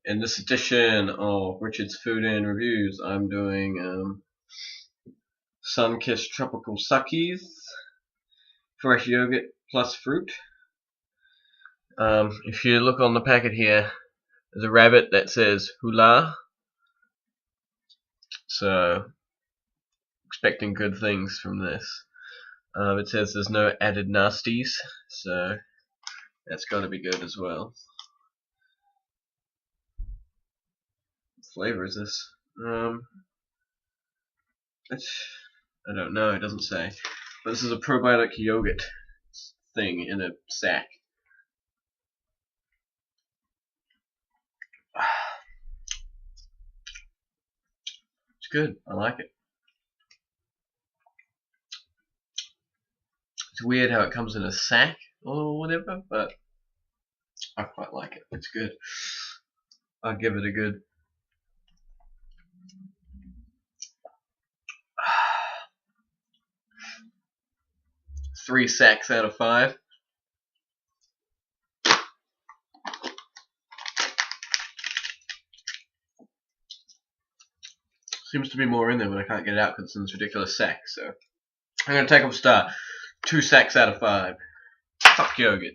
In this edition of Richard's Food and Reviews, I'm doing Sun-Kissed Tropical Suckies, fresh yogurt plus fruit. If you look on the packet here, there's a rabbit that says hula, so expecting good things from this. It says there's no added nasties, so that's got to be good as well. What flavor is this? I don't know, it doesn't say. But this is a probiotic yogurt thing in a sack. It's good, I like it. It's weird how it comes in a sack or whatever, but I quite like it. It's good. I'll give it a good 3 sacks out of 5. Seems to be more in there, but I can't get it out because it's in this ridiculous sack. So I'm going to take up a star. 2 sacks out of 5. Fuck yogurt.